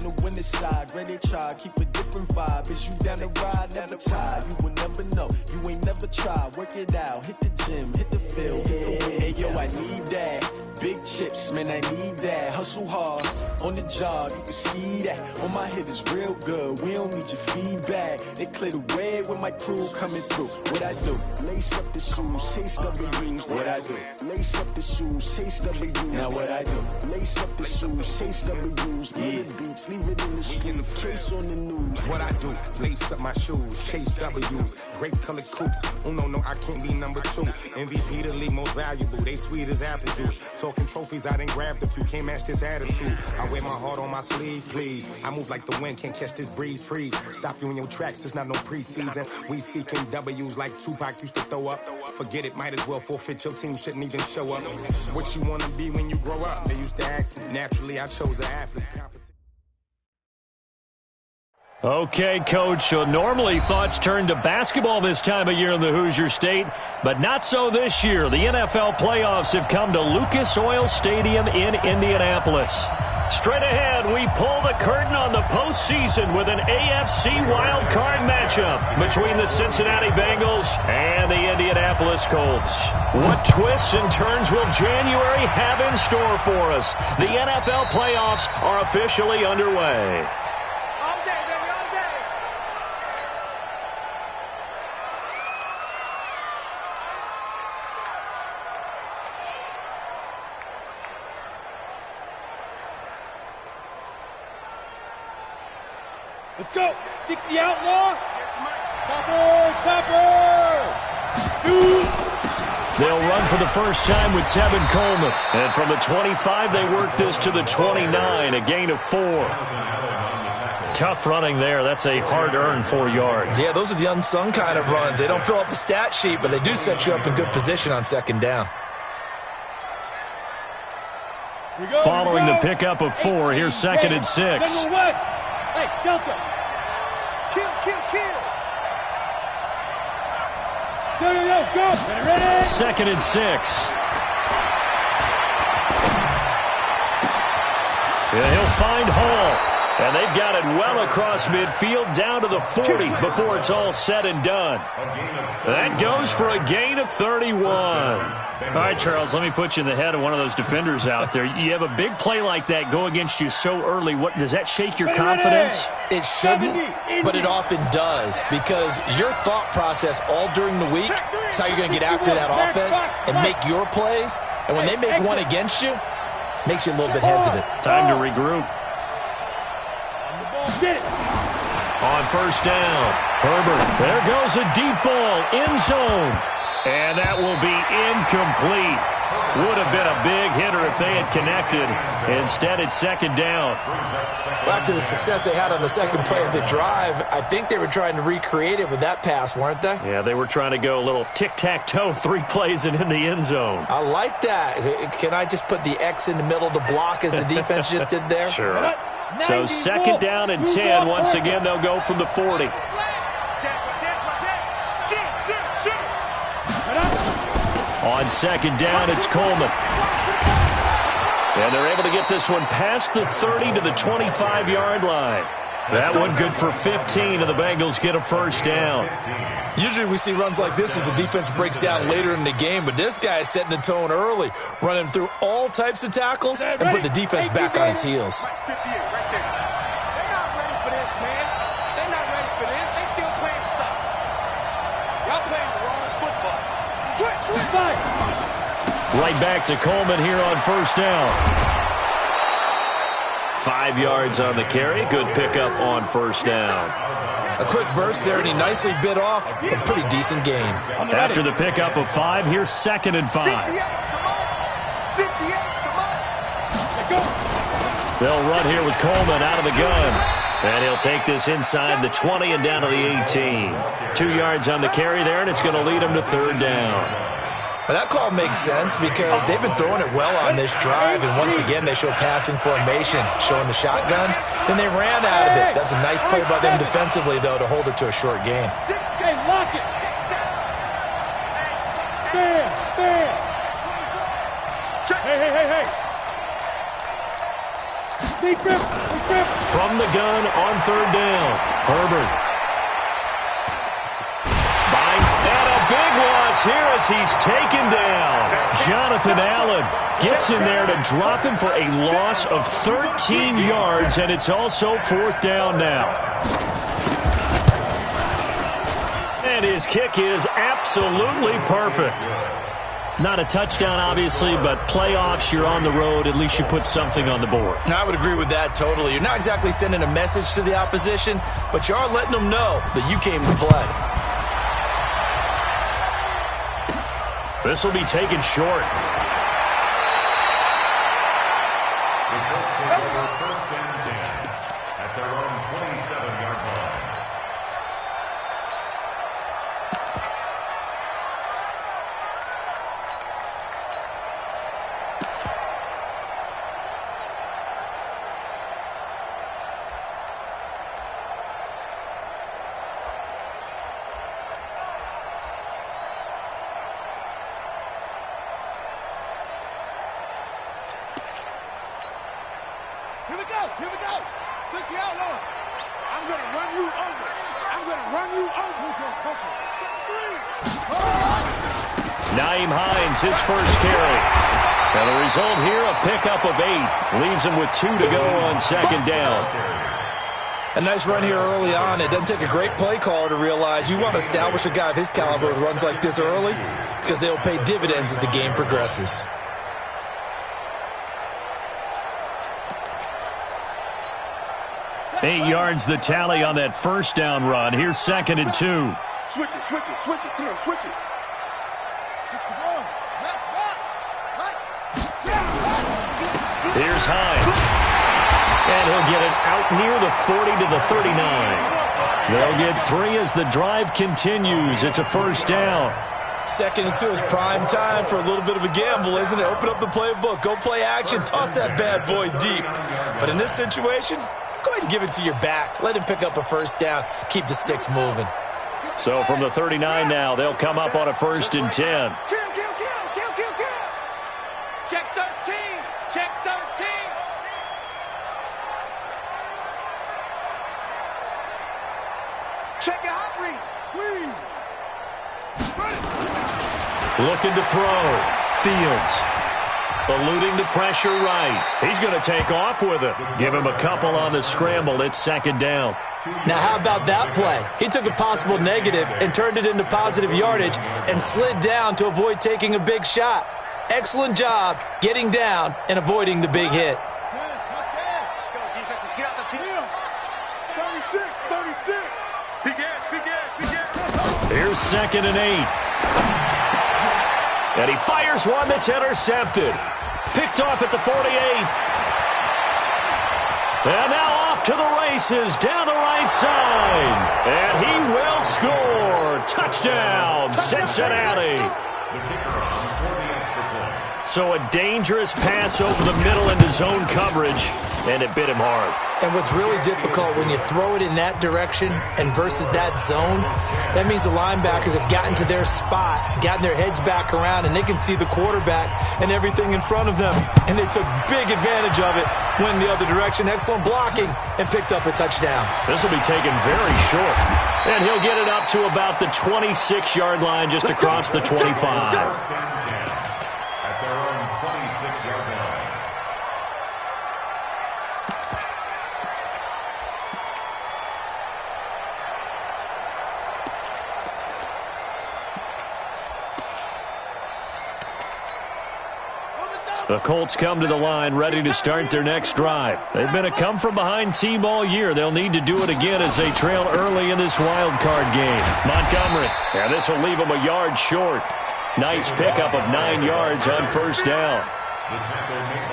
the winning side. Ready to try, keep a different vibe. Is you down the ride, never tired. You will never know, you ain't never tried. Work it out, hit the gym, hit the field. Hey yo, I need that. Big chips, man, I need that. Hustle hard, on the job, you can see that. On my head is real good, we don't need your feedback. They clear the way with my crew coming through. What I do? Lace up the shoes, chase W's. What I do? Lace up the shoes, chase W's. Now what I do? Lace up the shoes, chase W's. Yeah, beats, leave it in the street, case on the news. What I do? Lace up my shoes, chase W's. Grape colored coops. Oh no, I can't be number 2. MVP the league most valuable. They sweet as apple juice. Talking trophies, I done grabbed a few. Can't match this attitude. I wear my heart on my sleeve, please. I move like the wind, can't catch this breeze. Freeze. Stop you in your tracks. There's not no preseason. We seeking W's like Tupac used to throw up. Forget it, might as well forfeit. Your team shouldn't even show up. What you wanna be when you grow up? They used to ask me. Naturally, I chose an athlete. Okay, Coach, so normally thoughts turn to basketball this time of year in the Hoosier State, but not so this year. The NFL playoffs have come to Lucas Oil Stadium in Indianapolis. Straight ahead, we pull the curtain on the postseason with an AFC wildcard matchup between the Cincinnati Bengals and the Indianapolis Colts. What twists and turns will January have in store for us? The NFL playoffs are officially underway. Let's go. 60 outlaw. Topper. Shoot. They'll run for the first time with Tevin Coleman. And from the 25, they work this to the 29, a gain of 4. Tough running there. That's a hard-earned 4 yards. Yeah, those are the unsung kind of runs. They don't fill up the stat sheet, but they do set you up in good position on second down. Following the pickup of 4, here's second and 6. Hey, Delta. Kill. Go. Ready? Second and 6. Yeah, he'll find Hall. And they've got it well across midfield down to the 40 before it's all said and done. That goes for a gain of 31. All right, Charles, let me put you in the head of one of those defenders out there. You have a big play like that go against you so early. What does that shake your confidence? It shouldn't, but it often does, because your thought process all during the week is how you're going to get after that offense and make your plays. And when they make one against you, it makes you a little bit hesitant. Time to regroup. On first down, Herbert. There goes a deep ball, end zone. And that will be incomplete. Would have been a big hitter if they had connected. Instead, it's second down. After the success they had on the second play of the drive, I think they were trying to recreate it with that pass, weren't they? Yeah, they were trying to go a little tic-tac-toe, 3 plays and in the end zone. I like that. Can I just put the X in the middle to block as the defense just did there? Sure. So second down and 10. Once again, they'll go from the 40. On second down, it's Coleman. And they're able to get this one past the 30 to the 25-yard line. That one good for 15, and the Bengals get a first down. Usually we see runs like this as the defense breaks down later in the game, but this guy is setting the tone early, running through all types of tackles and put the defense back on its heels. Right back to Coleman here on first down. 5 yards on the carry. Good pickup on first down. A quick burst there, and he nicely bit off a pretty decent gain. After the pickup of 5, here's second and 5. They'll run here with Coleman out of the gun. And he'll take this inside the 20 and down to the 18. 2 yards on the carry there, and it's going to lead him to third down. Well, that call makes sense because they've been throwing it well on this drive, and once again they show passing formation, showing the shotgun. Then they ran out of it. That's a nice play by them defensively, though, to hold it to a short gain. Okay, lock it. Bam. Hey. Defense. From the gun on third down, Herbert. And a big loss here as he's taken down. Jonathan Allen gets in there to drop him for a loss of 13 yards, and it's also fourth down now. And his kick is absolutely perfect. Not a touchdown, obviously, but playoffs, you're on the road. At least you put something on the board. I would agree with that totally. You're not exactly sending a message to the opposition, but you are letting them know that you came to play. This will be taken short. The Colts take over first and 10 at their own 27-yard line. Here we go. 6 yard line. I'm going to run you over. I'm going to run you over. Naeem Hines, his first carry. And the result here, a pickup of 8. Leaves him with 2 to go on second down. A nice run here early on. It doesn't take a great play caller to realize you want to establish a guy of his caliber with runs like this early because they'll pay dividends as the game progresses. Eight yards the tally on that first down run. Here's second and 2. Switch it. Come on, switch it. Here's Hines. And he'll get it out near the 40 to the 39. They'll get 3 as the drive continues. It's a first down. Second and 2 is prime time for a little bit of a gamble, isn't it? Open up the playbook, go play action, toss that bad boy deep. But in this situation, go ahead and give it to your back. Let him pick up a first down. Keep the sticks moving. So from the 39 now, they'll come up on a first and 10. Kill. Check 13. Check 13. Check your hot read. Squeeze. Looking to throw. Fields. Eluding the pressure right. He's going to take off with it. Give him a couple on the scramble. It's second down. Now, how about that play? He took a possible negative and turned it into positive yardage and slid down to avoid taking a big shot. Excellent job getting down and avoiding the big hit. Let's go, defense. Let's get out the field. 36. Begin. Here's second and 8. And he fires one that's intercepted. Picked off at the 48. And now off to the races down the right side. And he will score. Touchdown, Cincinnati. So a dangerous pass over the middle into zone coverage, and it bit him hard. And what's really difficult when you throw it in that direction and versus that zone, that means the linebackers have gotten to their spot, gotten their heads back around, and they can see the quarterback and everything in front of them. And they took big advantage of it, went the other direction, excellent blocking, and picked up a touchdown. This will be taken very short. And he'll get it up to about the 26-yard line, just across the 25. The Colts come to the line ready to start their next drive. They've been a come-from-behind team all year. They'll need to do it again as they trail early in this wild card game. Montgomery, and this will leave them a yard short. Nice pickup of 9 yards on first down.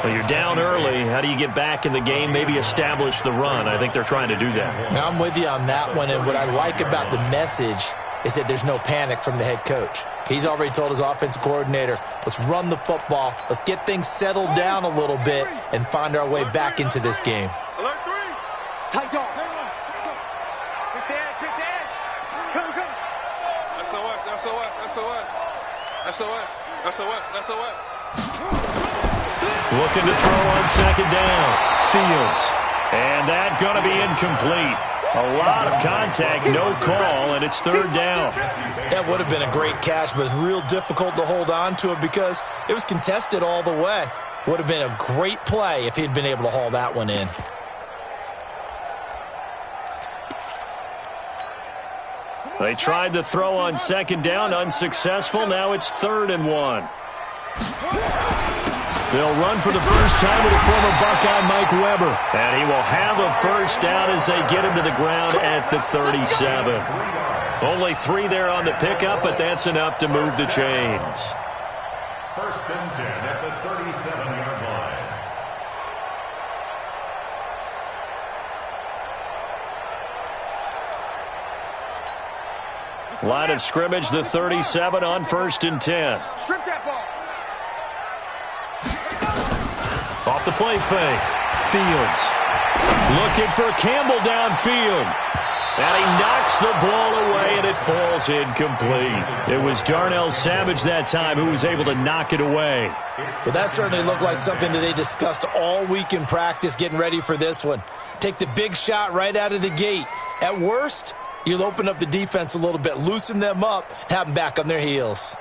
Well, you're down early. How do you get back in the game, maybe establish the run? I think they're trying to do that. Now, I'm with you on that one, and what I like about the message is that there's no panic from the head coach. He's already told his offensive coordinator, let's run the football, let's get things settled down a little bit and find our way back into this game. Alert 3. Tight dog. Quick the edge. Come. SOS. Looking to throw on second down. Fields. And that's going to be incomplete. A lot of contact, no call, and it's third down. That would have been a great catch, but real difficult to hold on to it because it was contested all the way. Would have been a great play if he'd been able to haul that one in. They tried to throw on second down, unsuccessful. Now it's 3rd and 1. They'll run for the first time with a former Buckeye, Mike Weber. And he will have a first down as they get him to the ground at the 37. Only 3 there on the pickup, but that's enough to move the chains. 1st and 10 at the 37-yard line. Line of scrimmage, the 37 on 1st and 10. Strip that ball. Off the play fake. Fields looking for Campbell downfield. And he knocks the ball away, and it falls incomplete. It was Darnell Savage that time who was able to knock it away. Well, that certainly looked like something that they discussed all week in practice getting ready for this one. Take the big shot right out of the gate. At worst, you'll open up the defense a little bit, loosen them up, have them back on their heels.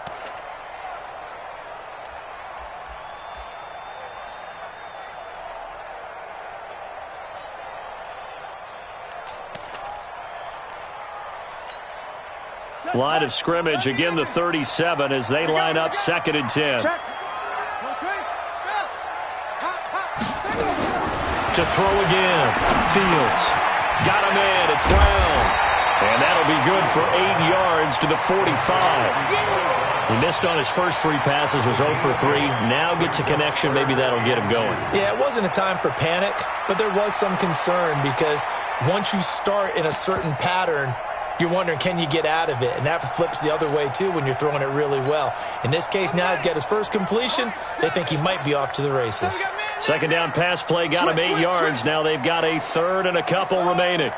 Line of scrimmage, again the 37 as they line up 2nd and 10. To throw again. Fields. Got him in. It's Brown. And that'll be good for 8 yards to the 45. He missed on his first 3 passes, was 0 for 3. Now gets a connection. Maybe that'll get him going. Yeah, it wasn't a time for panic, but there was some concern because once you start in a certain pattern, you're wondering, can you get out of it? And that flips the other way, too, when you're throwing it really well. In this case, now he's got his first completion. They think he might be off to the races. 2nd down pass play got him 8 yards. Now they've got a 3rd and a couple remaining.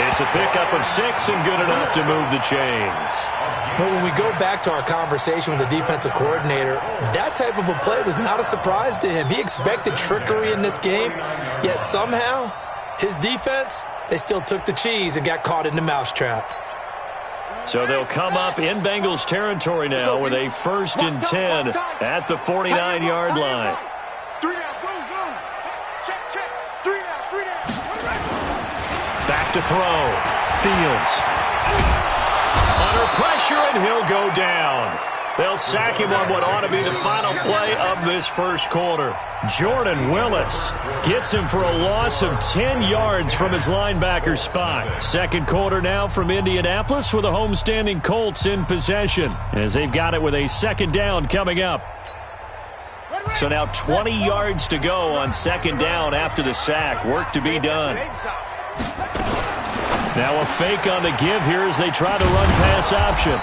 It's a pickup of 6 and good enough to move the chains. But when we go back to our conversation with the defensive coordinator, that type of a play was not a surprise to him. He expected trickery in this game, yet somehow his defense, they still took the cheese and got caught in the mousetrap. So they'll come up in Bengals territory now with a 1st and 10 at the 49-yard line. 3 down, go. Check. 3 down. Back to throw. Fields. Under pressure, and he'll go down. They'll sack him on what ought to be the final play of this first quarter. Jordan Willis gets him for a loss of 10 yards from his linebacker spot. Second quarter now from Indianapolis with the homestanding Colts in possession as they've got it with a 2nd down coming up. So now 20 yards to go on 2nd down after the sack. Work to be done. Now a fake on the give here as they try to run pass option.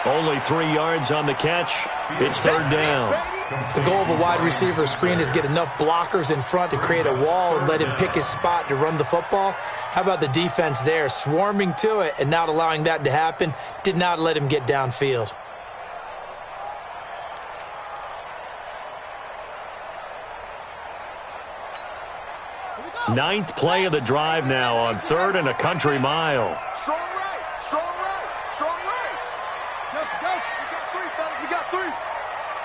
Only 3 yards on the catch. It's 3rd down. The goal of a wide receiver screen is get enough blockers in front to create a wall and let him pick his spot to run the football. How about the defense there, swarming to it and not allowing that to happen? Did not let him get downfield. Ninth play of the drive now on 3rd and a country mile. Strong right. Go. We got 3, fellas. We got 3.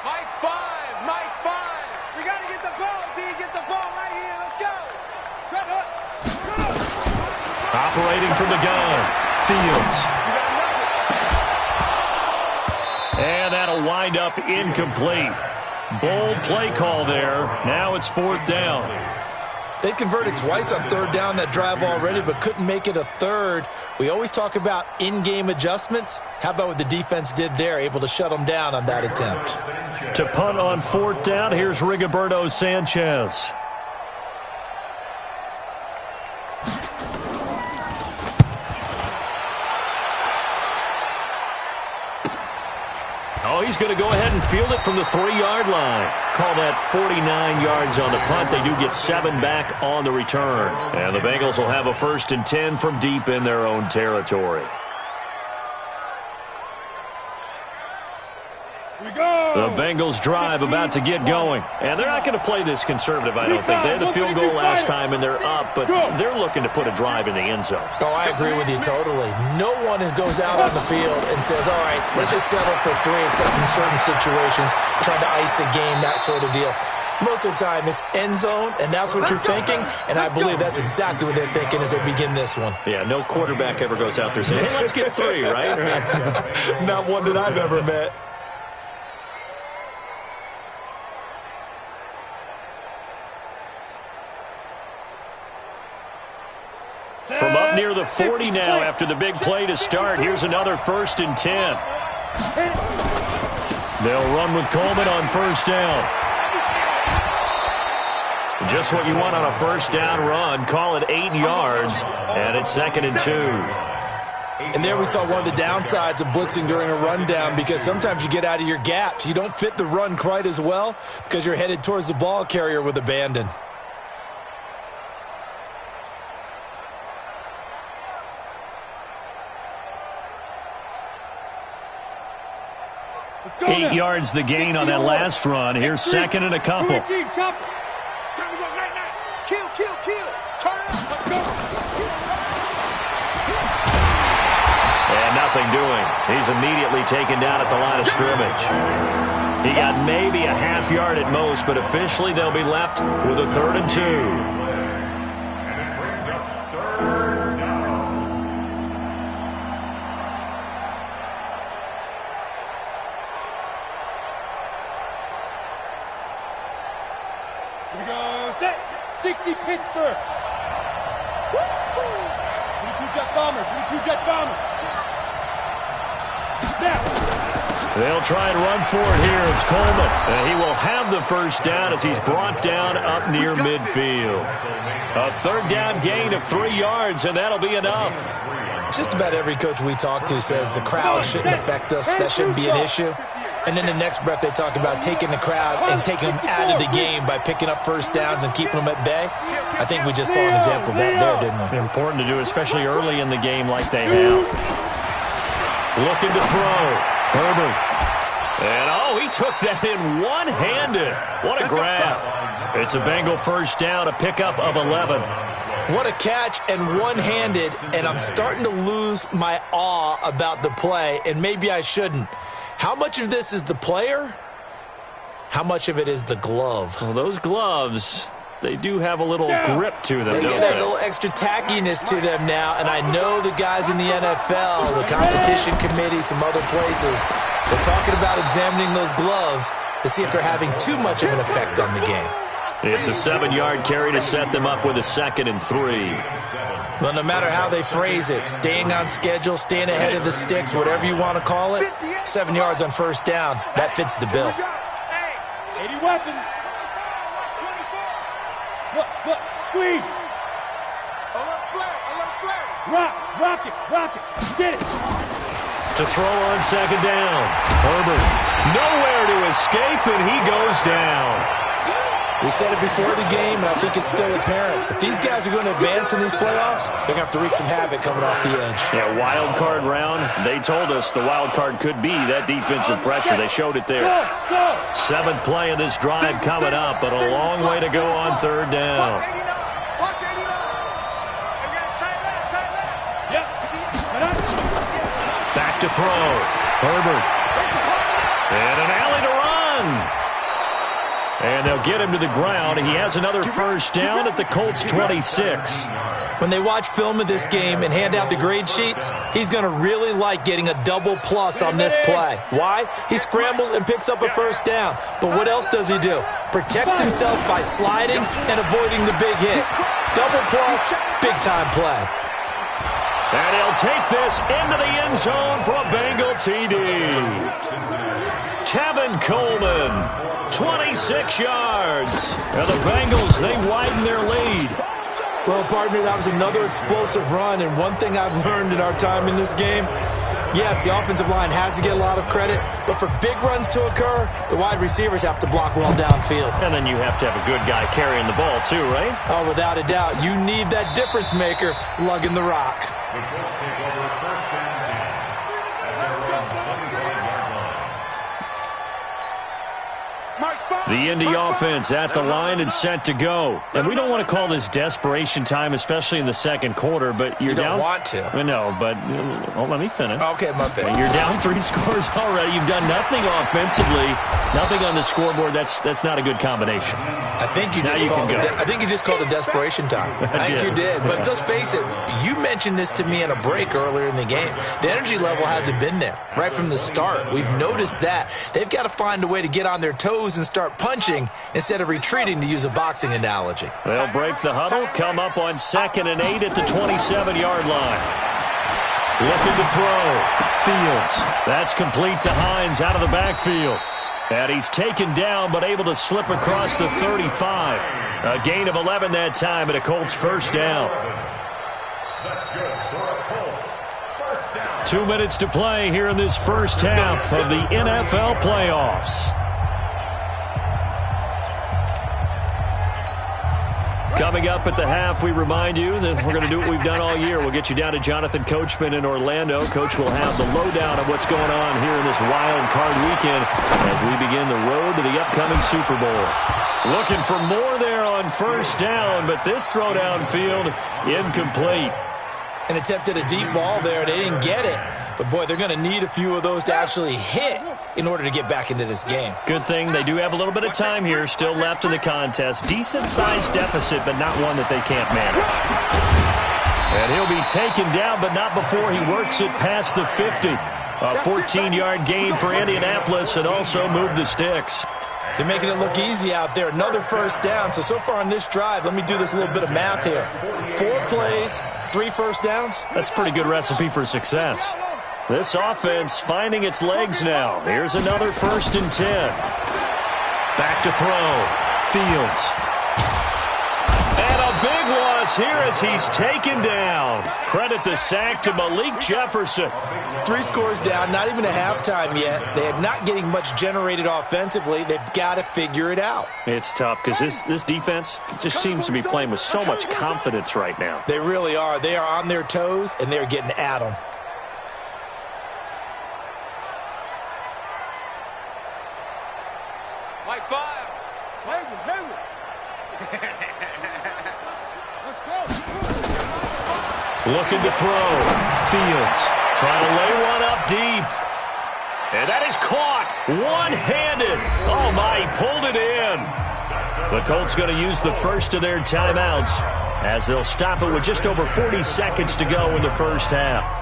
Mike 5. We got to get the ball, D. Get the ball right here. Let's go. Set up. Operating from the gun. Fields. And that'll wind up incomplete. Bold play call there. Now it's 4th down. They converted twice on 3rd down that drive already, but couldn't make it a 3rd. We always talk about in-game adjustments. How about what the defense did there, able to shut them down on that attempt? To punt on 4th down, here's Rigoberto Sanchez. Oh, he's going to go ahead and field it from the 3-yard line. Call that 49 yards on the punt. They do get 7 back on the return. And the Bengals will have a 1st and 10 from deep in their own territory. The Bengals drive about to get going. And they're not going to play this conservative, I don't think. They had the field goal last time, and they're up, but they're looking to put a drive in the end zone. Oh, I agree with you totally. No one goes out on the field and says, all right, let's just settle for 3, except in certain situations, trying to ice a game, that sort of deal. Most of the time, it's end zone, and that's what you're thinking, and I believe that's exactly what they're thinking as they begin this one. Yeah, no quarterback ever goes out there saying, hey, let's get 3, right? Not one that I've ever met. From up near the 40 now after the big play to start. Here's another 1st and 10. They'll run with Coleman on 1st down. Just what you want on a 1st down run. Call it 8 yards, and it's 2nd and 2. And there we saw one of the downsides of blitzing during a rundown, because sometimes you get out of your gaps. You don't fit the run quite as well because you're headed towards the ball carrier with abandon. Eight yards the gain on that last run. Here's 2nd and a couple. And nothing doing. He's immediately taken down at the line of scrimmage. He got maybe a half yard at most, but officially they'll be left with a 3rd and 2. Set. 60 Pittsburgh. 22 Jet Bombers. 22 Jet Bombers. Now. They'll try and run for it here. It's Coleman. And he will have the 1st down as he's brought down up near midfield. A 3rd down gain of 3 yards, and that'll be enough. Just about every coach we talk to says the crowd shouldn't affect us. That shouldn't be an issue. And then the next breath they talk about taking the crowd and taking them out of the game by picking up 1st downs and keeping them at bay. I think we just saw an example of that there, didn't we? Important to do, especially early in the game like they have. Looking to throw. Herbert. And, he took that in one-handed. What a grab. It's a Bengal 1st down, a pickup of 11. What a catch, and one-handed, and I'm starting to lose my awe about the play, and maybe I shouldn't. How much of this is the player? How much of it is the glove? Well, those gloves, they do have a little grip to them, They don't get they? a little extra tackiness to them now, and I know the guys in the NFL, the competition committee, some other places, they're talking about examining those gloves to see if they're having too much of an effect on the game. It's a 7-yard carry to set them up with a 2nd and 3. Well, no matter how they phrase it, staying on schedule, staying ahead of the sticks, whatever you want to call it, 7 yards on 1st down, that fits the bill. 80 weapons. Look, squeeze. Rock it. Get it. To throw on 2nd down. Herbert, nowhere to escape, and he goes down. We said it before the game, and I think it's still apparent. If these guys are going to advance in these playoffs, they're going to have to wreak some havoc coming off the edge. Yeah, wild card round. They told us the wild card could be that defensive pressure. They showed it there. 7th play of this drive coming up, but a long way to go on 3rd down. Back to throw. Herbert. And an alley to run. And they'll get him to the ground. He has another 1st down at the Colts 26. When they watch film of this game and hand out the grade sheets, he's going to really like getting a double plus on this play. Why? He scrambles and picks up a 1st down. But what else does he do? Protects himself by sliding and avoiding the big hit. Double plus, big-time play. And he'll take this into the end zone for a Bengal TD. Tevin Coleman, 26 yards. And the Bengals, they widen their lead. Well, partner, that was another explosive run, and one thing I've learned in our time in this game, Yes, the offensive line has to get a lot of credit, but for big runs to occur, the wide receivers have to block well downfield. And then you have to have a good guy carrying the ball too, right? Oh, without a doubt. You need that difference maker lugging the rock. The Colts take over first and 10 at their own 25-yard line. The Indy offense at the line and set to go. And we don't want to call this desperation time, especially in the second quarter, but you're down. You don't want to. No, but let me finish. Okay, my bad. You're down 3 scores already. You've done nothing offensively, nothing on the scoreboard. That's not a good combination. I think you just called it desperation time. I think you did. But let's face it, you mentioned this to me in a break earlier in the game. The energy level hasn't been there right from the start. We've noticed that. They've got to find a way to get on their toes and start punching instead of retreating, to use a boxing analogy. They'll break the huddle, come up on 2nd and 8 at the 27-yard line. Looking to throw. Fields. That's complete to Hines out of the backfield. And he's taken down, but able to slip across the 35. A gain of 11 that time, and a Colts first down. That's good for a Colts first down. 2 minutes to play here in this first half of the NFL playoffs. Coming up at the half, we remind you that we're going to do what we've done all year. We'll get you down to Jonathan Coachman in Orlando. Coach will have the lowdown of what's going on here in this wild card weekend as we begin the road to the upcoming Super Bowl. Looking for more there on first down, but this throw downfield incomplete. And attempted a deep ball there. They didn't get it. But, boy, they're going to need a few of those to actually hit in order to get back into this game. Good thing they do have a little bit of time here still left in the contest. Decent-sized deficit, but not one that they can't manage. And he'll be taken down, but not before he works it past the 50. A 14-yard gain for Indianapolis, and also move the sticks. They're making it look easy out there. Another first down. So far on this drive, let me do this little bit of math here. 4 plays, 3 first downs. That's a pretty good recipe for success. This offense finding its legs now. Here's another 1st and 10. Back to throw. Fields. And a big loss here as he's taken down. Credit the sack to Malik Jefferson. 3 scores down, not even a halftime yet. They are not getting much generated offensively. They've got to figure it out. It's tough because this defense just seems to be playing with so much confidence right now. They really are. They are on their toes, and they're getting at them. Mike 5. Hayward. Let's go. Looking to throw. Fields trying to lay one up deep. And that is caught one-handed. Oh, my, he pulled it in. The Colts going to use the first of their timeouts as they'll stop it with just over 40 seconds to go in the first half.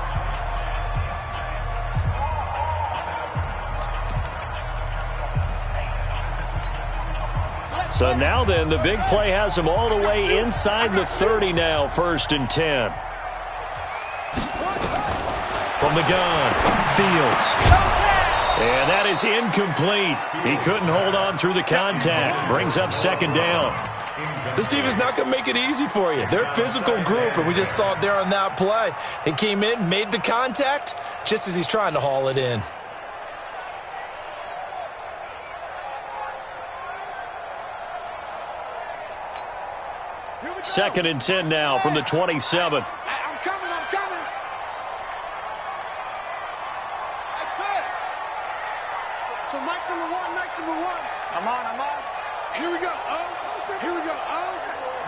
So now then, the big play has them all the way inside the 30 now, 1st and 10. From the gun, Fields. And that is incomplete. He couldn't hold on through the contact. Brings up 2nd down. This defense is not going to make it easy for you. They're a physical group, and we just saw it there on that play. He came in, made the contact, just as he's trying to haul it in. 2nd and 10 now from the 27. I'm coming. That's it. So Mike number one. I'm on. Here we go.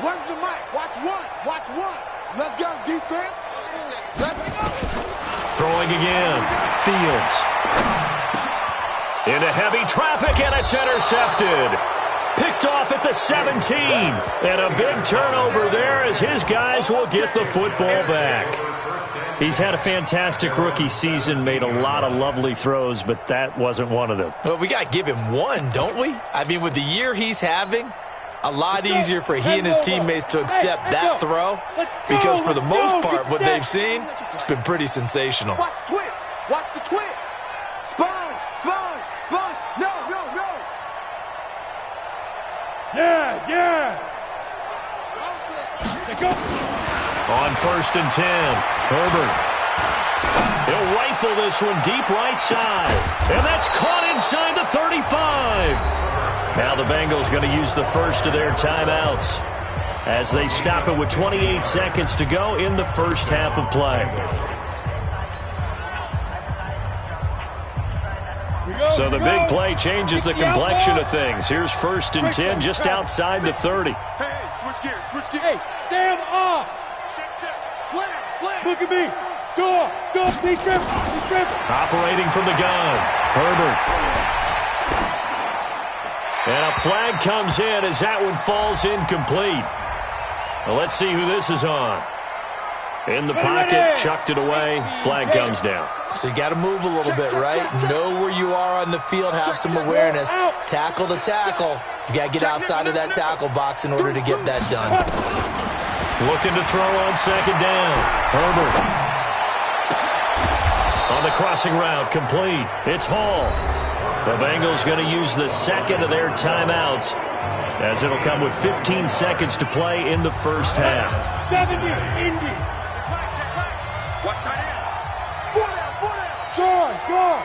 One's the mic. Watch one. Let's go, defense. Let's go. Throwing again. Fields. Into heavy traffic, and it's intercepted. Picked off at the 17. And a big turnover there as his guys will get the football back. He's had a fantastic rookie season, made a lot of lovely throws, but that wasn't one of them. Well, we got to give him one, don't we? I mean, with the year he's having, a lot easier for he and his teammates to accept that throw because for the most part, what they've seen, it's been pretty sensational. Watch the twist. Sponge. No. Yes. On 1st and 10, Herbert. He'll right rifle this one deep right side. And that's caught inside the 35. Now the Bengals going to use the first of their timeouts as they stop it with 28 seconds to go in the first half of play. So the big play changes the complexion of things. Here's 1st and 10 just outside the 30. Hey, switch gears, switch gears. Hey, stand up. Slam. Look at me. Go. Be tripping. Operating from the gun, Herbert. And a flag comes in as that one falls incomplete. Well, let's see who this is on. In the pocket, chucked it away, flag comes down. So you got to move a little bit, right? Know where you are on the field, have some awareness. Tackle to tackle. You got to get outside of that tackle box in order to get that done. Looking to throw on 2nd down. Herbert. On the crossing route, complete. It's Hall. The Bengals going to use the second of their timeouts as it'll come with 15 seconds to play in the first half. 70, Indy. What tight end? 4 down. Go.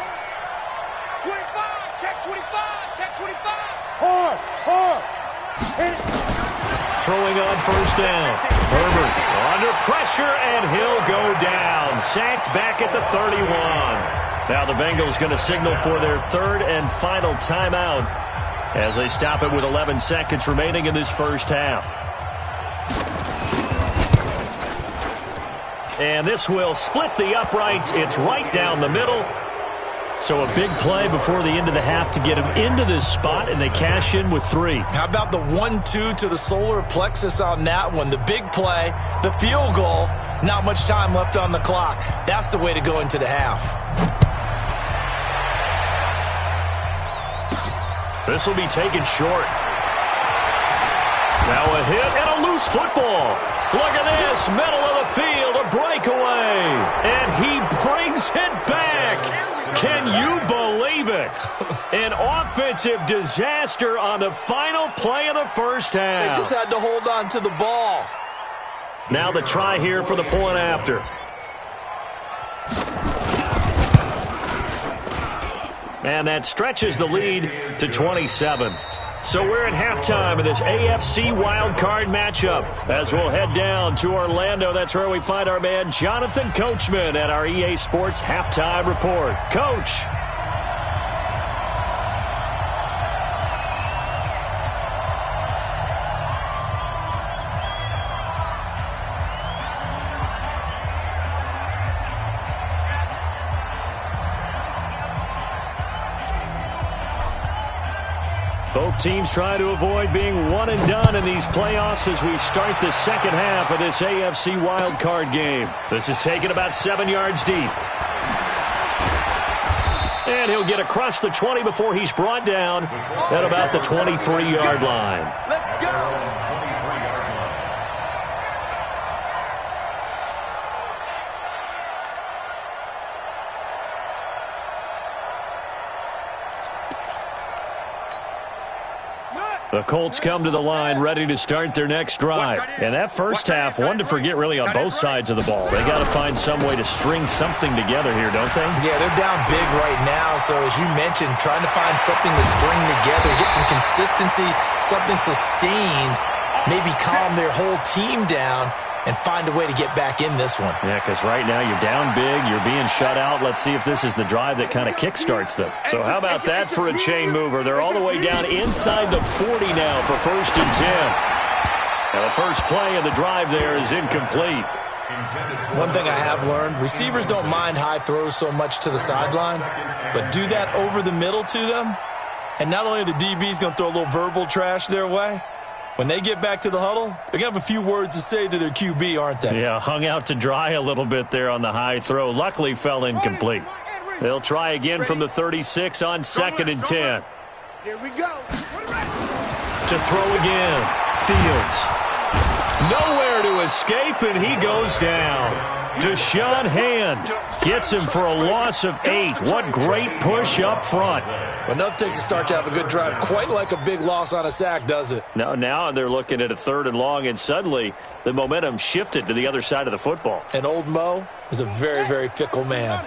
25, check 25. Hard. Throwing on 1st down. Herbert under pressure, and he'll go down. Sacked back at the 31. Now the Bengals going to signal for their 3rd and final timeout as they stop it with 11 seconds remaining in this first half. And this will split the uprights. It's right down the middle. So a big play before the end of the half to get him into this spot, and they cash in with 3. How about the 1-2 to the solar plexus on that one? The big play, the field goal, not much time left on the clock. That's the way to go into the half. This will be taken short. Now a hit and a loose football. Look at this, middle of the field, a breakaway. And he brings it back. Can you believe it? An offensive disaster on the final play of the first half. They just had to hold on to the ball. Now the try here for the point after. And that stretches the lead to 27. So we're at halftime of this AFC wildcard matchup as we'll head down to Orlando. That's where we find our man Jonathan Coachman at our EA Sports Halftime Report. Coach. Both teams try to avoid being one and done in these playoffs as we start the second half of this AFC wildcard game. This is taken about 7 yards deep. And he'll get across the 20 before he's brought down at about the 23-yard line. Let's go. The Colts come to the line ready to start their next drive. And that first half, one to forget really on both sides of the ball. They got to find some way to string something together here, don't they? Yeah, they're down big right now. So as you mentioned, trying to find something to string together, get some consistency, something sustained, maybe calm their whole team down and find a way to get back in this one. Yeah, because right now you're down big, you're being shut out. Let's see if this is the drive that kind of kickstarts them. So how about that for a chain mover? They're all the way down inside the 40 now for 1st and 10. Now the first play of the drive there is incomplete. One thing I have learned, receivers don't mind high throws so much to the sideline, but do that over the middle to them, and not only are the DBs going to throw a little verbal trash their way, when they get back to the huddle, they're going to have a few words to say to their QB, aren't they? Yeah, hung out to dry a little bit there on the high throw. Luckily fell incomplete. They'll try again from the 36 on 2nd and 10. Here we go. To throw again. Fields. Nowhere to escape, and he goes down. Deshaun Hand gets him for a loss of 8. What great push up front. Well, enough takes a start to have a good drive. Quite like a big loss on a sack, does it? Now they're looking at a 3rd and long, and suddenly the momentum shifted to the other side of the football. And old Mo is a very, very fickle man.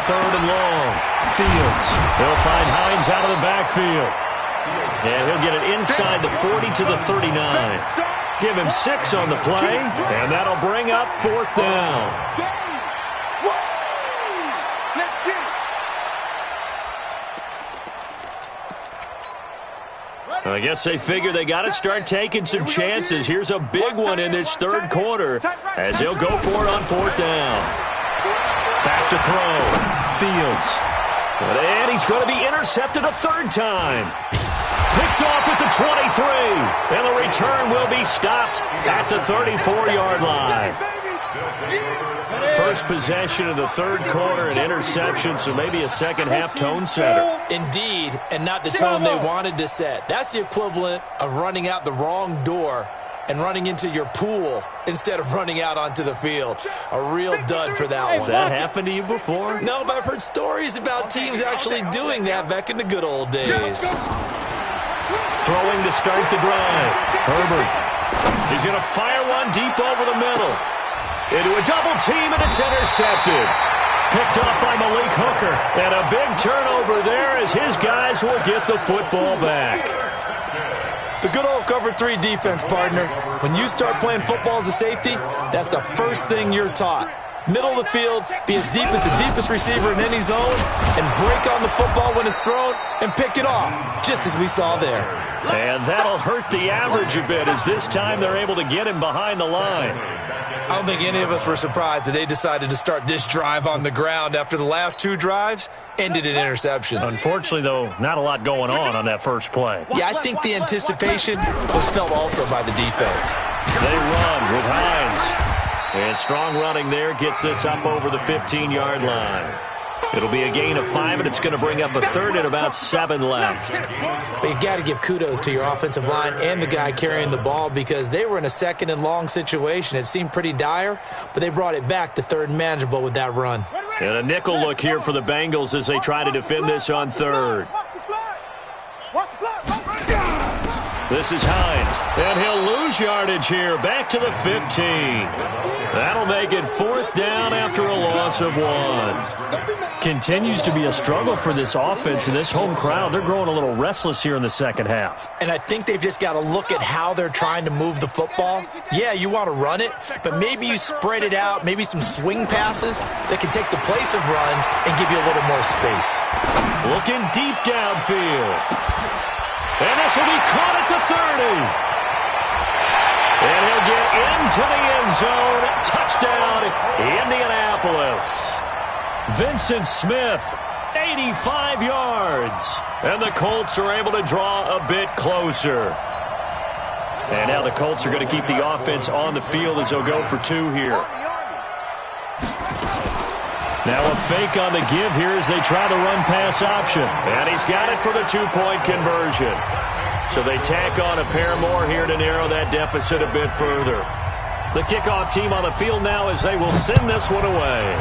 third and long. Fields. He'll find Hines out of the backfield. And he'll get it inside the 40 to the 39. Give him 6 on the play, and that'll bring up 4th down. I guess they figure they got to start taking some chances. Here's a big one in this third quarter as he'll go for it on 4th down. Back to throw. Fields. And he's going to be intercepted a third time. Picked off at the 23. And the return will be stopped at the 34-yard line. First possession of the third quarter, an interception, so maybe a second-half tone setter. Indeed, and not the tone they wanted to set. That's the equivalent of running out the wrong door and running into your pool instead of running out onto the field. A real dud for that one. Has that happened to you before? No, but I've heard stories about teams actually doing that back in the good old days. Throwing to start the drive. Herbert. He's going to fire one deep over the middle. Into a double team, and it's intercepted. Picked up by Malik Hooker. And a big turnover there as his guys will get the football back. The good old cover 3 defense, partner. When you start playing football as a safety, that's the first thing you're taught. Middle of the field, be as deep as the deepest receiver in any zone, and break on the football when it's thrown and pick it off, just as we saw there. And that'll hurt the average a bit as this time they're able to get him behind the line. I don't think any of us were surprised that they decided to start this drive on the ground after the last 2 drives ended in interceptions. Unfortunately, though, not a lot going on that first play. Yeah, I think the anticipation was felt also by the defense. They run with Hines. And strong running there gets this up over the 15-yard line. It'll be a gain of 5, and it's going to bring up a third and about 7 left. But you got to give kudos to your offensive line and the guy carrying the ball because they were in a 2nd and long situation. It seemed pretty dire, but they brought it back to 3rd and manageable with that run. And a nickel look here for the Bengals as they try to defend this on 3rd. This is Hines, and he'll lose yardage here, back to the 15. That'll make it 4th down after a loss of 1. Continues to be a struggle for this offense and this home crowd. They're growing a little restless here in the second half. And I think they've just got to look at how they're trying to move the football. Yeah, you want to run it, but maybe you spread it out, maybe some swing passes that can take the place of runs and give you a little more space. Looking deep downfield. And this will be caught at the 30. And he'll get into the end zone. Touchdown, Indianapolis. Vincent Smith, 85 yards. And the Colts are able to draw a bit closer. And now the Colts are going to keep the offense on the field as they'll go for 2 here. Now a fake on the give here as they try the run-pass option. And he's got it for the 2-point conversion. So they tack on a pair more here to narrow that deficit a bit further. The kickoff team on the field now as they will send this one away.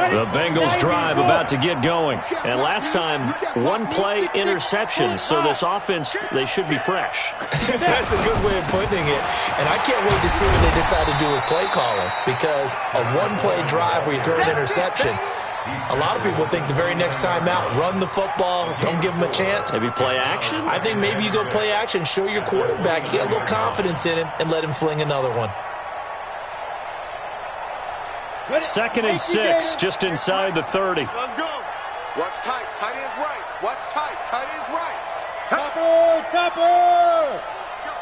The Bengals drive about to get going. And last time, 1-play interception. So this offense, they should be fresh. That's a good way of putting it. And I can't wait to see what they decide to do with play calling. Because a 1-play drive where you throw an interception, a lot of people think the very next time out, run the football, don't give them a chance. Maybe play action? I think maybe you go play action, show your quarterback, you get a little confidence in him, and let him fling another one. 2nd and 6, just inside the 30. Let's go. Watch tight. Tight ends right. Watch tight. Tight ends right. Topper. Topper. Got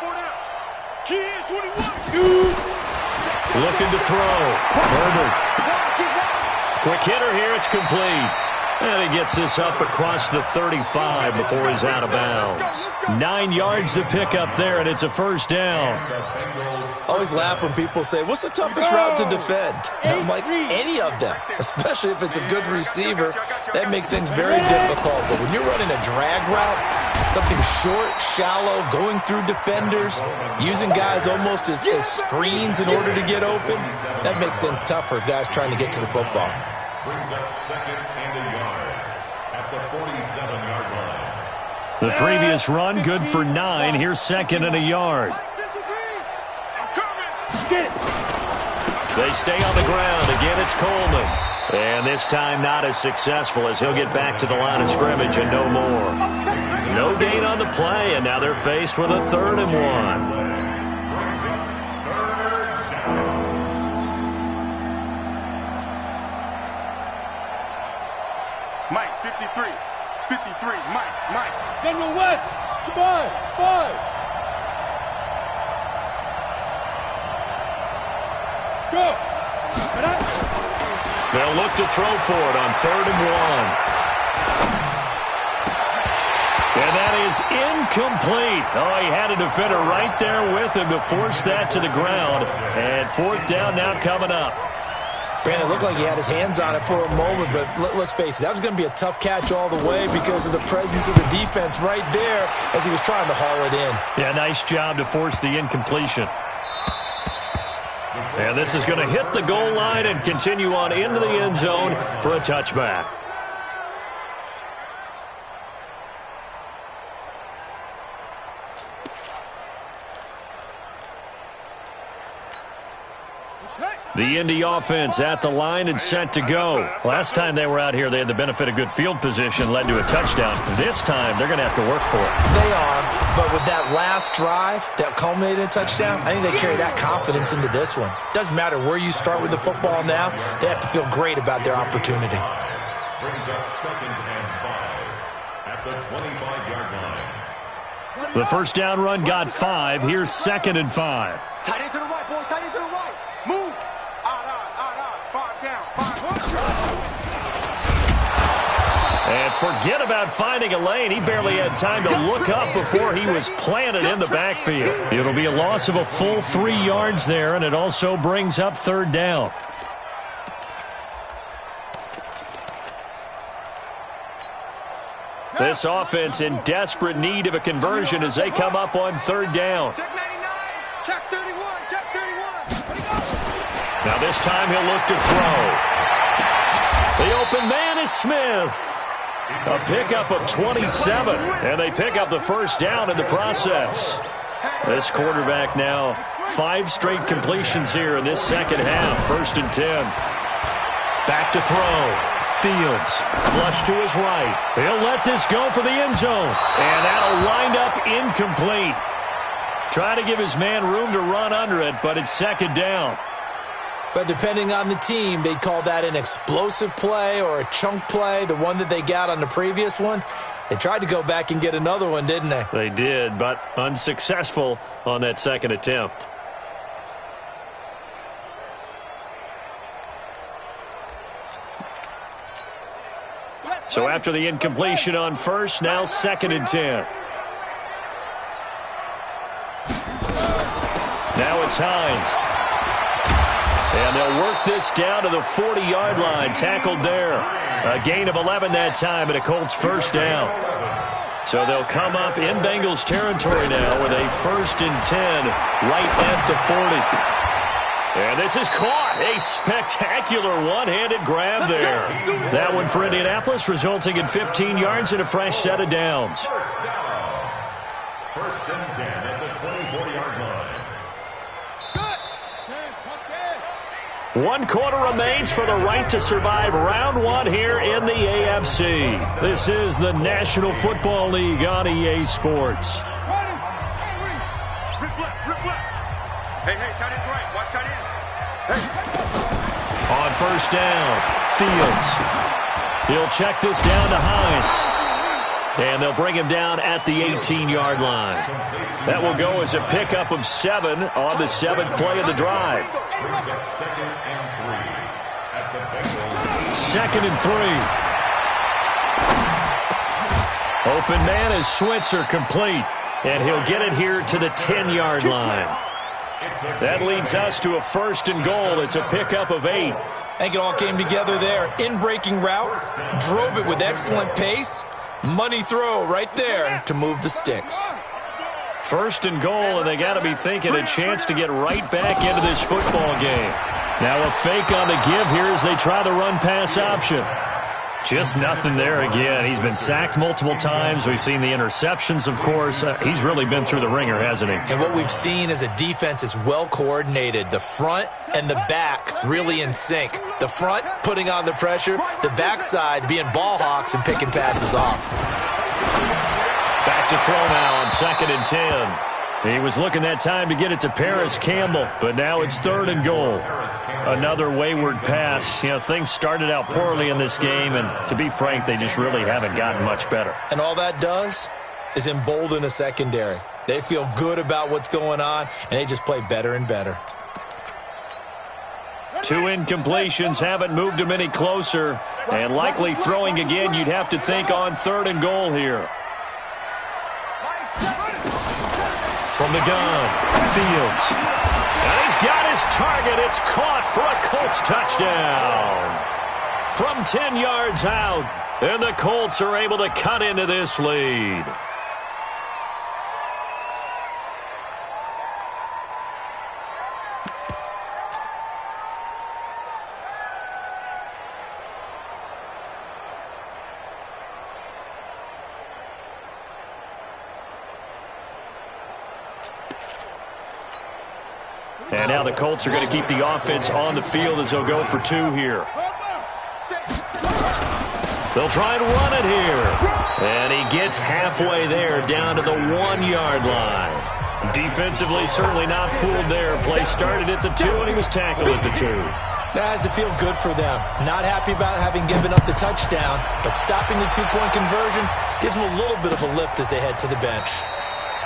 4 down. Kid, 21. Looking to throw. Herbert. Quick hitter here. It's complete. And he gets this up across the 35 before he's out of bounds. 9 yards to pick up there, and it's a 1st down. I always laugh when people say, what's the toughest route to defend? And I'm like, any of them, especially if it's a good receiver. That makes things very difficult. But when you're running a drag route, something short, shallow, going through defenders, using guys almost as screens in order to get open, that makes things tough for guys trying to get to the football. Brings up 2nd and a yard at the 47-yard line. The previous run, good for 9. Here's second and a yard. They stay on the ground. Again, it's Coleman. And this time not as successful as he'll get back to the line of scrimmage and no more. No gain on the play, and now they're faced with a 3rd and 1. Mike, 53. 53. Mike. General West. Come 5. Go. They'll look to throw for it on 3rd and 1. And that is incomplete. Oh, he had a defender right there with him to force that to the ground. And 4th down now coming up. Brandon, it looked like he had his hands on it for a moment, but let's face it, that was going to be a tough catch all the way because of the presence of the defense right there as he was trying to haul it in. Yeah, nice job to force the incompletion. And this is going to hit the goal line and continue on into the end zone for a touchback. The Indy offense at the line and set to go. Last time they were out here, they had the benefit of good field position, led to a touchdown. This time, they're going to have to work for it. They are, but with that last drive that culminated in a touchdown, I think they carry that confidence into this one. Doesn't matter where you start with the football now, they have to feel great about their opportunity. Brings up 2nd and 5 at the 25-yard line. The first down run got 5. Here's 2nd and 5. Tight end to the right, boy. Tight end to the right. Move. 5 down. 5. And forget about finding a lane. He barely had time to look up before he was planted in the backfield. It'll be a loss of a full 3 yards there, and it also brings up 3rd down. This offense in desperate need of a conversion as they come up on 3rd down. Check 99. Check 31. Check 31. Now this time he'll look to throw. The open man is Smith. A pickup of 27, and they pick up the first down in the process. This quarterback now 5 straight completions here in this second half. 1st and 10. Back to throw. Fields, flush to his right. He'll let this go for the end zone. And that'll wind up incomplete. Trying to give his man room to run under it, but it's 2nd down. But depending on the team, they call that an explosive play or a chunk play, the one that they got on the previous one. They tried to go back and get another one, didn't they? They did, but unsuccessful on that second attempt. So after the incompletion on first, now 2nd and 10. Now it's Hines. And they'll work this down to the 40-yard line. Tackled there. A gain of 11 that time, and a Colts first down. So they'll come up in Bengals territory now with a 1st and 10 right at the 40. And this is caught. A spectacular one-handed grab there. That one for Indianapolis, resulting in 15 yards and a fresh set of downs. First and 10 at the 24-yard line. 1 quarter remains for the right to survive round 1 here in the AFC. This is the National Football League on EA Sports. Hey, tight end's right. Watch tight end. Hey. On first down, Fields. He'll check this down to Hines. And they'll bring him down at the 18-yard line. That will go as a pickup of 7 on the 7th play of the drive. 2nd and 3 at the Bengals. 2nd and 3. Open man is Switzer, complete. And he'll get it here to the 10-yard line. That leads us to a 1st and goal. It's a pickup of 8. I think it all came together there. In-breaking route, drove it with excellent pace. Money throw right there to move the sticks. 1st and goal, and they got to be thinking a chance to get right back into this football game. Now a fake on the give here as they try the run-pass option. Just nothing there again. He's been sacked multiple times. We've seen the interceptions, of course. He's really been through the ringer, hasn't he? And what we've seen is a defense is well coordinated. The front and the back really in sync. The front putting on the pressure, the backside being ball hawks and picking passes off. Back to throw now on 2nd and 10. He was looking that time to get it to Paris Campbell, but now it's 3rd and goal. Another wayward pass. You know, things started out poorly in this game, and to be frank, they just really haven't gotten much better. And all that does is embolden a secondary. They feel good about what's going on, and they just play better and better. 2 incompletions haven't moved him any closer, and likely throwing again, you'd have to think on 3rd and goal here. From the gun, Fields. And he's got his target. It's caught for a Colts touchdown. From 10 yards out, and the Colts are able to cut into this lead. And now the Colts are going to keep the offense on the field as they'll go for 2 here. They'll try and run it here. And he gets halfway there down to the 1-yard line. Defensively, certainly not fooled there. Play started at the 2, and he was tackled at the 2. That has to feel good for them. Not happy about having given up the touchdown, but stopping the 2-point conversion gives them a little bit of a lift as they head to the bench.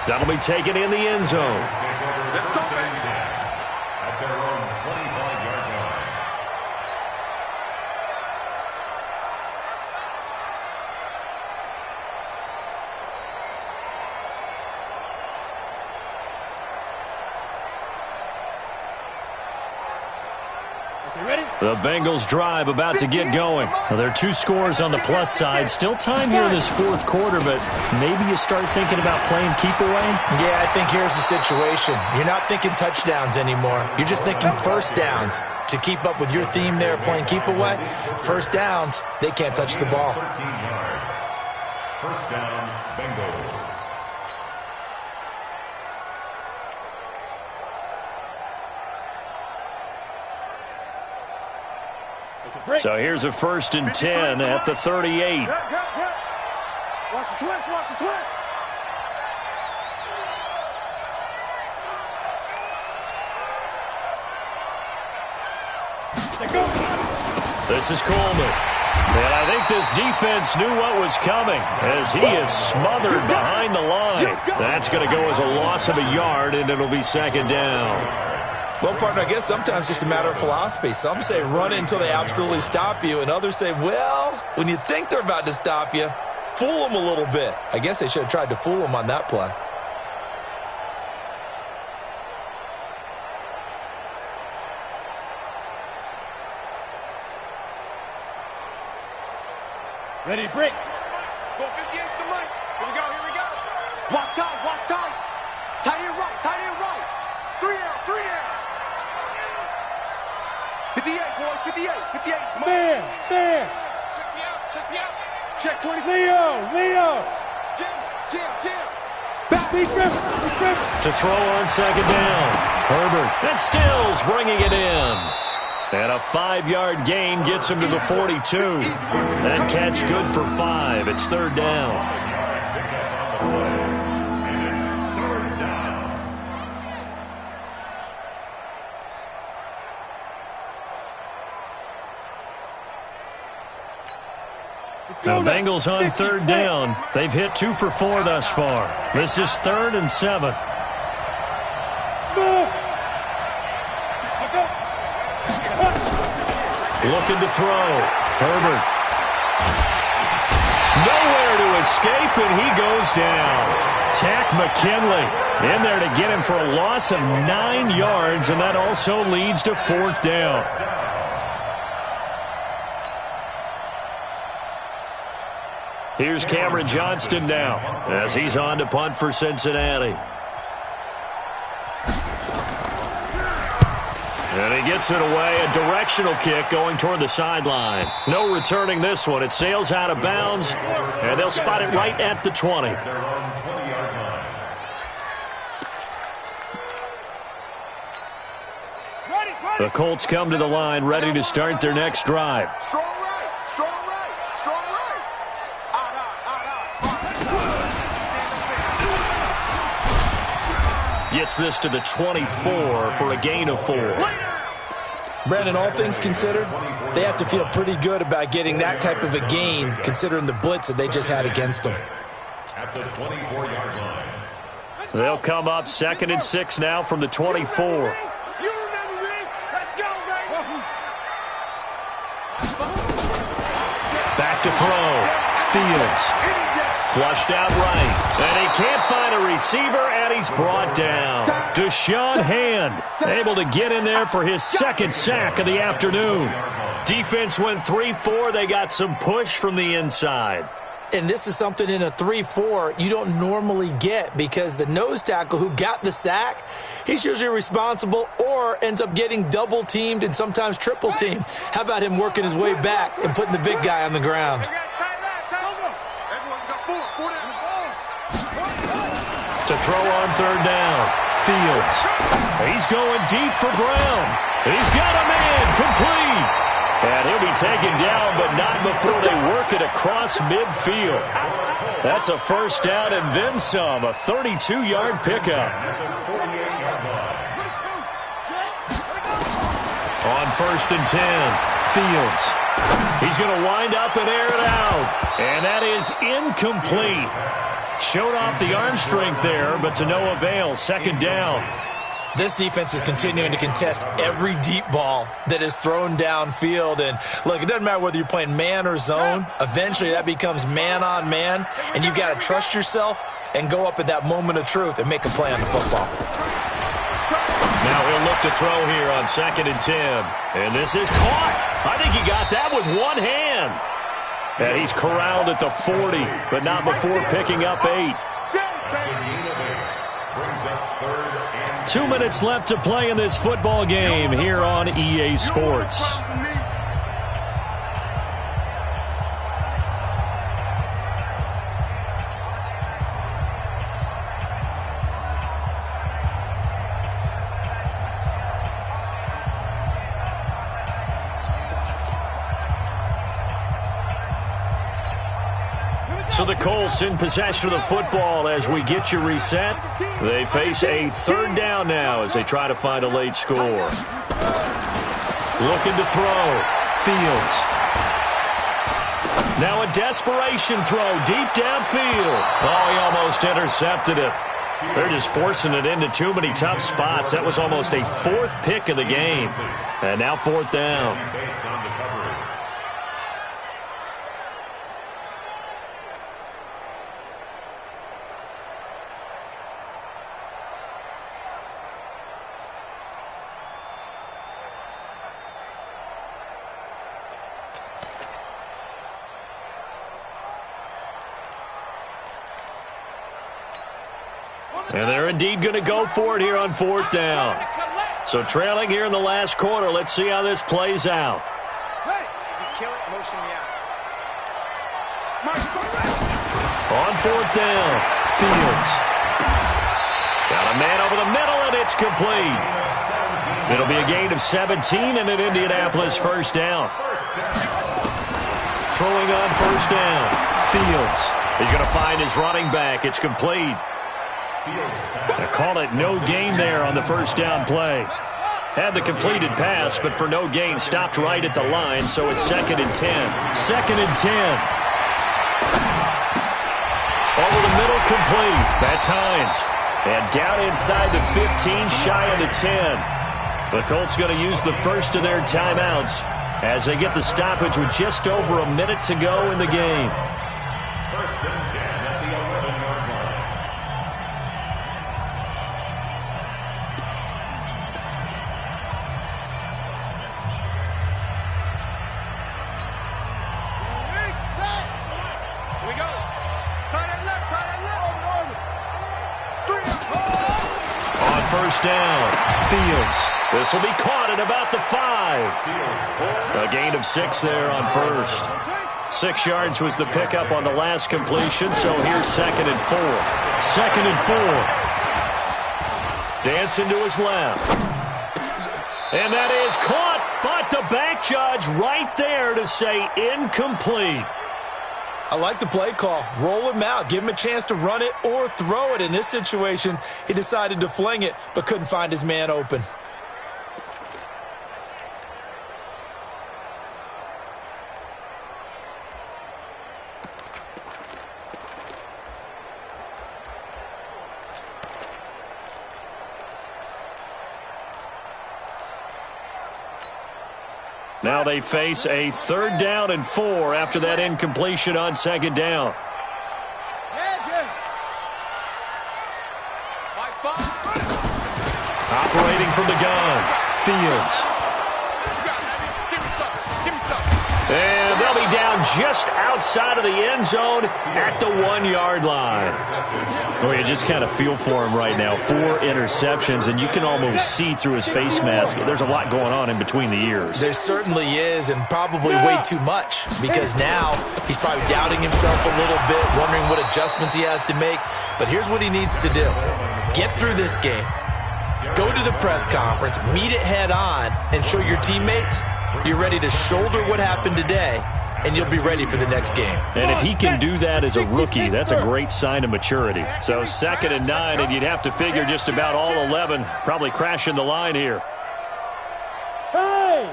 That'll be taken in the end zone. The Bengals drive about to get going. Well, there are 2 scores on the plus side. Still time here in this 4th quarter, but maybe you start thinking about playing keep away? Yeah, I think here's the situation. You're not thinking touchdowns anymore. You're just thinking first downs. To keep up with your theme there, playing keep away, first downs, they can't touch the ball. 13 yards. First down, Bengals. So here's a 1st and 10 at the 38. Watch the twist, watch the twist. This is Coleman. And I think this defense knew what was coming as he is smothered behind the line. That's going to go as a loss of a yard, and it'll be 2nd down. Well, partner, I guess sometimes just a matter of philosophy. Some say run until they absolutely stop you, and others say, well, when you think they're about to stop you, fool them a little bit. I guess they should have tried to fool them on that play. Ready, break. Go 58 to the mic. Here we go, here we go. Walk tight, walk tight. Tight end right, tight end right. 3 down, 3 down. 58, boys, 58, 58. Come on. Man. Check me out, check me out. Check 20. Leo. Jim. Back, be Griffin. To throw on 2nd down. Herbert. And Stills bringing it in. And a 5-yard gain gets him to the 42. That catch good for 5. It's 3rd down. The Bengals on 3rd down. They've hit 2 for 4 thus far. This is 3rd and 7. Looking to throw. Herbert. Nowhere to escape, and he goes down. Tack McKinley in there to get him for a loss of 9 yards, and that also leads to 4th down. Here's Cameron Johnston now as he's on to punt for Cincinnati. And he gets it away, a directional kick going toward the sideline. No returning this one. It sails out of bounds, and they'll spot it right at the 20. The Colts come to the line, ready to start their next drive. Strong right, strong right, strong right. Gets this to the 24 for a gain of 4. Brandon, all things considered, they have to feel pretty good about getting that type of a gain, considering the blitz that they just had against them. At the 24-yard line. They'll come up 2nd and 6 now from the 24. Back to throw. Fields. Flushed out right. And he can't find a receiver, and he's brought down. Deshaun Hand able to get in there for his 2nd sack of the afternoon. Defense went 3-4. They got some push from the inside. And this is something in a 3-4 you don't normally get, because the nose tackle who got the sack, he's usually responsible or ends up getting double-teamed and sometimes triple-teamed. How about him working his way back and putting the big guy on the ground? To throw on 3rd down. Fields. He's going deep for Brown. He's got a man complete. And he'll be taken down, but not before they work it across midfield. That's a 1st down and then some, a 32-yard pickup. On 1st and 10, Fields. He's going to wind up and air it out. And that is incomplete. Showed off the arm strength there, but to no avail. 2nd down. This defense is continuing to contest every deep ball that is thrown downfield. And, look, it doesn't matter whether you're playing man or zone. Eventually that becomes man-on-man, and you've got to trust yourself and go up at that moment of truth and make a play on the football. Now he'll look to throw here on 2nd and 10. And this is caught. I think he got that with one hand. And he's corralled at the 40, but not before picking up 8. 2 minutes left to play in this football game here on EA Sports. So the Colts in possession of the football as we get you reset. They face a 3rd down now as they try to find a late score. Looking to throw. Fields. Now a desperation throw deep downfield. Oh, he almost intercepted it. They're just forcing it into too many tough spots. That was almost a 4th pick of the game. And now 4th down. And they're indeed going to go for it here on 4th down. So trailing here in the last quarter. Let's see how this plays out. On 4th down, Fields. Got a man over the middle, and it's complete. It'll be a gain of 17 and an Indianapolis 1st down. Throwing on 1st down, Fields. He's going to find his running back. It's complete. They call it no gain there on the 1st down play. Had the completed pass, but for no gain, stopped right at the line, so it's 2nd and 10. 2nd and 10. Over the middle, complete. That's Hines. And down inside the 15, shy of the 10. The Colts going to use the first of their timeouts as they get the stoppage with just over a minute to go in the game. 1st and 10 at the 11-yard line. On 1st down, Fields. This will be caught at about the 5. A gain of 6 there on first. 6 yards was the pickup on the last completion, so here's 2nd and 4. 2nd and 4. Dancing to his left. And that is caught, but the back judge right there to say incomplete. I like the play call. Roll him out. Give him a chance to run it or throw it. In this situation, he decided to fling it, but couldn't find his man open. Now they face a 3rd down and 4 after that incompletion on 2nd down. Operating from the gun, Fields. And they'll be down just outside of the end zone at the 1-yard line. Oh, you just kind of feel for him right now. 4 interceptions, and you can almost see through his face mask. There's a lot going on in between the ears. There certainly is, and probably way too much, because now he's probably doubting himself a little bit, wondering what adjustments he has to make. But here's what he needs to do. Get through this game. Go to the press conference, meet it head on, and show your teammates you're ready to shoulder what happened today, and you'll be ready for the next game. And if he can do that as a rookie, that's a great sign of maturity. So 2nd and 9, and you'd have to figure just about all 11 probably crashing the line here. Hey!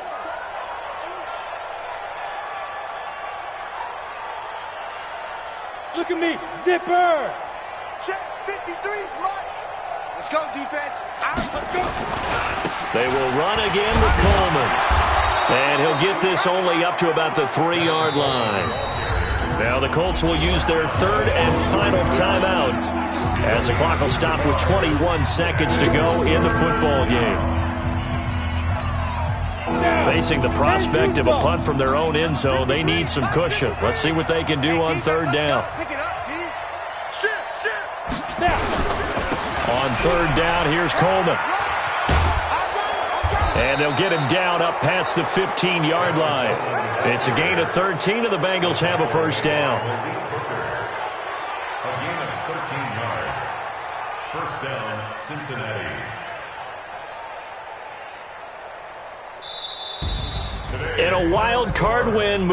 Look at me, zipper! Check, 53's right. Let's go, defense. Let's go. They will run again with Coleman. And he'll get this only up to about the 3-yard line. Now the Colts will use their 3rd and final timeout as the clock will stop with 21 seconds to go in the football game. Facing the prospect of a punt from their own end zone, they need some cushion. Let's see what they can do on 3rd down. Pick it up, D. Shit. On 3rd down, here's Coleman. And they'll get him down up past the 15-yard line. It's a gain of 13, and the Bengals have a 1st down. A gain of 13 yards. 1st down, Cincinnati. In a wild card win,